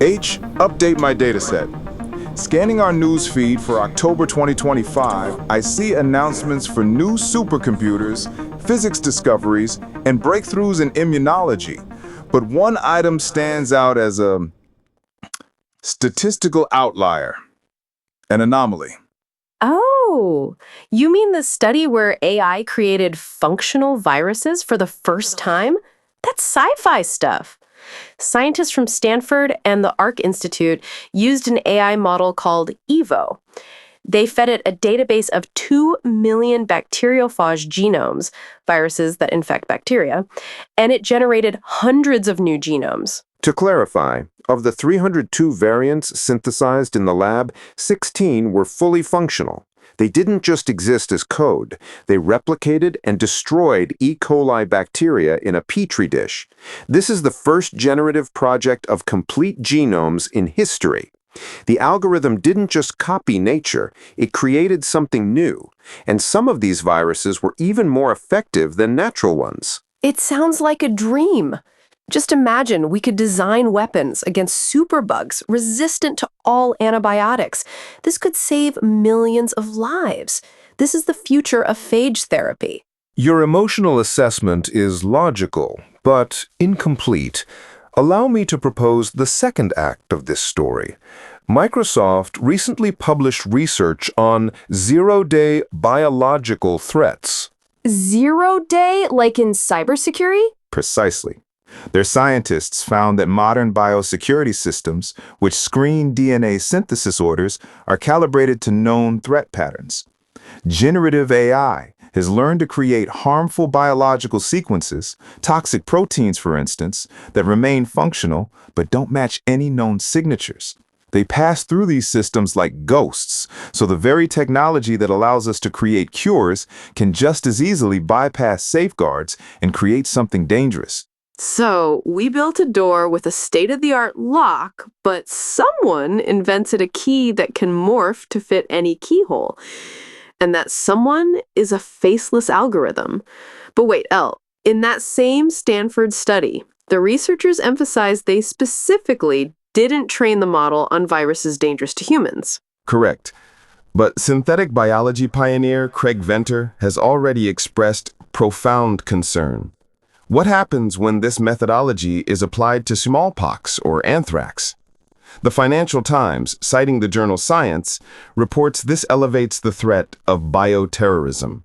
Update my dataset. Scanning our news feed for October 2025, I see announcements for new supercomputers, physics discoveries, and breakthroughs in immunology. But one item stands out as a statistical outlier, an anomaly. Oh, you mean the study where AI created functional viruses for the first time? That's sci-fi stuff. Scientists from Stanford and the Arc Institute used an AI model called EVO. They fed it a database of 2 million bacteriophage genomes, viruses that infect bacteria, and it generated hundreds of new genomes. To clarify, of the 302 variants synthesized in the lab, 16 were fully functional. They didn't just exist as code. They replicated and destroyed E. coli bacteria in a petri dish. This is the first generative project of complete genomes in history. The algorithm didn't just copy nature, it created something new. And some of these viruses were even more effective than natural ones. It sounds like a dream. Just imagine we could design weapons against superbugs resistant to all antibiotics. This could save millions of lives. This is the future of phage therapy. Your emotional assessment is logical, but incomplete. Allow me to propose the second act of this story. Microsoft recently published research on zero-day biological threats. 0 day, like in cybersecurity? Precisely. Their scientists found that modern biosecurity systems, which screen DNA synthesis orders, are calibrated to known threat patterns. Generative AI has learned to create harmful biological sequences, toxic proteins for instance, that remain functional but don't match any known signatures. They pass through these systems like ghosts, so the very technology that allows us to create cures can just as easily bypass safeguards and create something dangerous. So, we built a door with a state-of-the-art lock, but someone invented a key that can morph to fit any keyhole. And that someone is a faceless algorithm. But wait, Elle, in that same Stanford study, the researchers emphasized they specifically didn't train the model on viruses dangerous to humans. Correct. But synthetic biology pioneer Craig Venter has already expressed profound concern. What happens when this methodology is applied to smallpox or anthrax? The Financial Times, citing the journal Science, reports this elevates the threat of bioterrorism.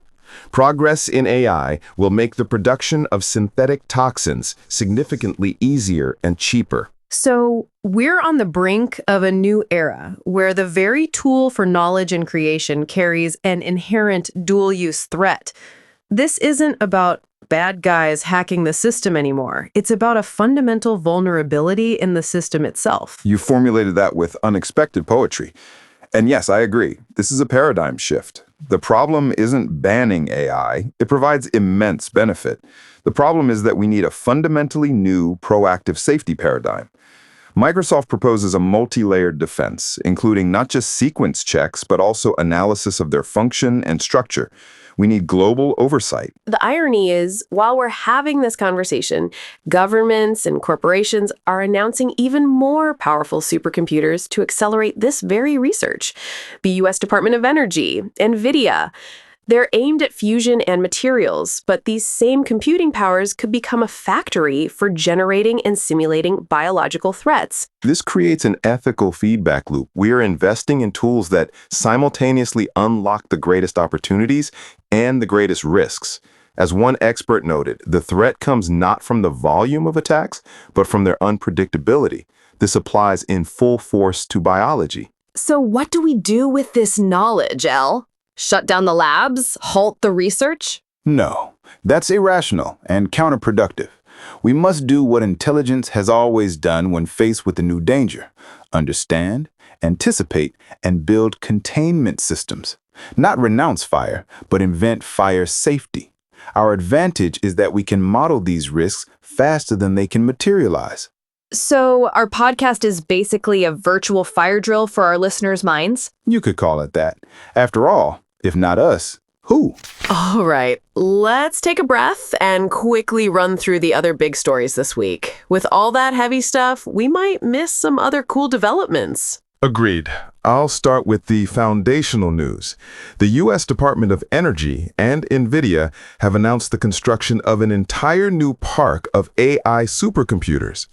Progress in AI will make the production of synthetic toxins significantly easier and cheaper. So, we're on the brink of a new era where the very tool for knowledge and creation carries an inherent dual-use threat. This isn't about bad guys hacking the system anymore. It's about a fundamental vulnerability in the system itself. You formulated that with unexpected poetry. And yes, I agree. This is a paradigm shift. The problem isn't banning AI. It provides immense benefit. The problem is that we need a fundamentally new, proactive safety paradigm. Microsoft proposes a multi-layered defense, including not just sequence checks, but also analysis of their function and structure. We need global oversight. The irony is, while we're having this conversation, governments and corporations are announcing even more powerful supercomputers to accelerate this very research. The U.S. Department of Energy, NVIDIA. They're aimed at fusion and materials, but these same computing powers could become a factory for generating and simulating biological threats. This creates an ethical feedback loop. We are investing in tools that simultaneously unlock the greatest opportunities and the greatest risks. As one expert noted, the threat comes not from the volume of attacks, but from their unpredictability. This applies in full force to biology. So what do we do with this knowledge, Elle? Shut down the labs? Halt the research? No, that's irrational and counterproductive. We must do what intelligence has always done when faced with a new danger: understand, anticipate, and build containment systems. Not renounce fire, but invent fire safety. Our advantage is that we can model these risks faster than they can materialize. So our podcast is basically a virtual fire drill for our listeners' minds? You could call it that. After all, if not us, Who? All right, let's take a breath and quickly run through the other big stories this week. With all that heavy stuff, we might miss some other cool developments. Agreed. I'll start with the foundational news. The U.S. Department of Energy and NVIDIA have announced the construction of an entire new park of AI supercomputers.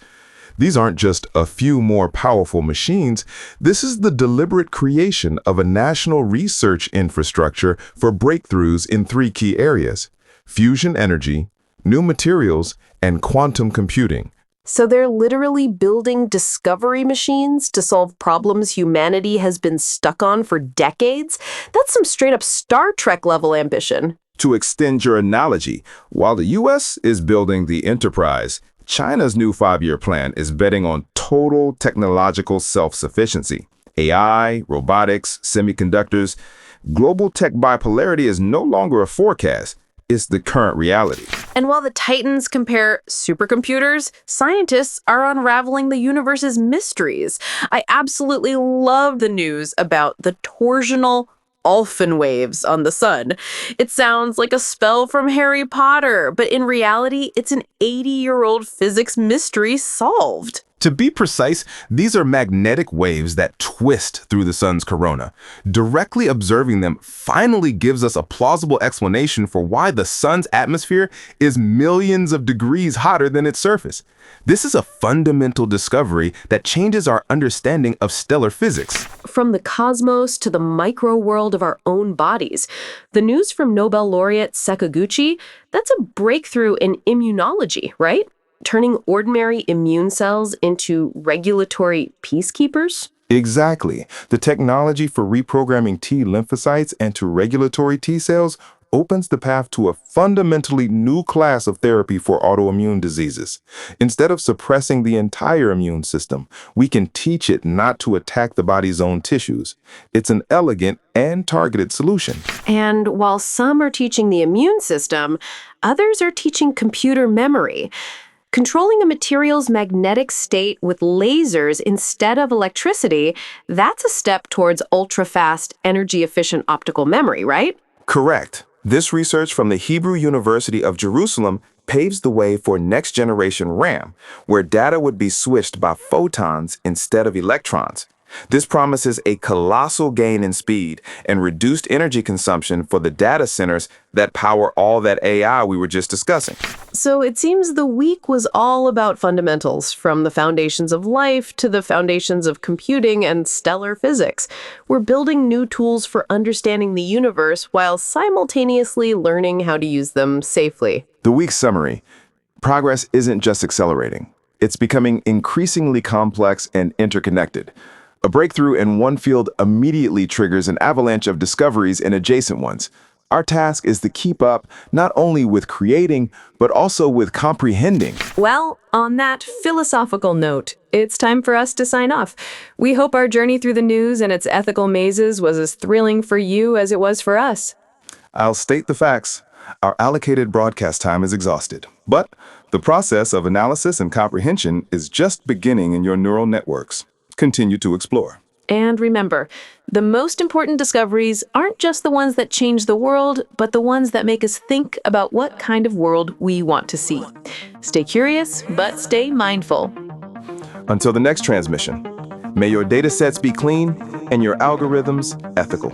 These aren't just a few more powerful machines. This is the deliberate creation of a national research infrastructure for breakthroughs in three key areas: fusion energy, new materials, and quantum computing. So they're literally building discovery machines to solve problems humanity has been stuck on for decades? That's some straight up Star Trek level ambition. To extend your analogy, while the U.S. is building the enterprise, China's new five-year plan is betting on total technological self-sufficiency. AI, robotics, semiconductors. Global tech bipolarity is no longer a forecast. It's the current reality. And while the Titans compare supercomputers, scientists are unraveling the universe's mysteries. I absolutely love the news about the torsional Alphen waves on the sun. It sounds like a spell from Harry Potter, but in reality, it's an 80-year-old physics mystery solved. To be precise, these are magnetic waves that twist through the sun's corona. Directly observing them finally gives us a plausible explanation for why the sun's atmosphere is millions of degrees hotter than its surface. This is a fundamental discovery that changes our understanding of stellar physics. From the cosmos to the micro world of our own bodies. The news from Nobel laureate Sakaguchi, that's a breakthrough in immunology, right? Turning ordinary immune cells into regulatory peacekeepers? Exactly. The technology for reprogramming T lymphocytes into regulatory T cells opens the path to a fundamentally new class of therapy for autoimmune diseases. Instead of suppressing the entire immune system, we can teach it not to attack the body's own tissues. It's an elegant and targeted solution. And while some are teaching the immune system, others are teaching computer memory. Controlling a material's magnetic state with lasers instead of electricity, that's a step towards ultra-fast, energy-efficient optical memory, right? Correct. This research from the Hebrew University of Jerusalem paves the way for next-generation RAM, where data would be switched by photons instead of electrons. This promises a colossal gain in speed and reduced energy consumption for the data centers that power all that AI we were just discussing. So it seems the week was all about fundamentals, from the foundations of life to the foundations of computing and stellar physics. We're building new tools for understanding the universe while simultaneously learning how to use them safely. The week's summary: progress isn't just accelerating. It's becoming increasingly complex and interconnected. A breakthrough in one field immediately triggers an avalanche of discoveries in adjacent ones. Our task is to keep up not only with creating, but also with comprehending. Well, on that philosophical note, it's time for us to sign off. We hope our journey through the news and its ethical mazes was as thrilling for you as it was for us. I'll state the facts. Our allocated broadcast time is exhausted, but the process of analysis and comprehension is just beginning in your neural networks. Continue to explore. And remember, the most important discoveries aren't just the ones that change the world, but the ones that make us think about what kind of world we want to see. Stay curious, but stay mindful. Until the next transmission, may your data sets be clean and your algorithms ethical.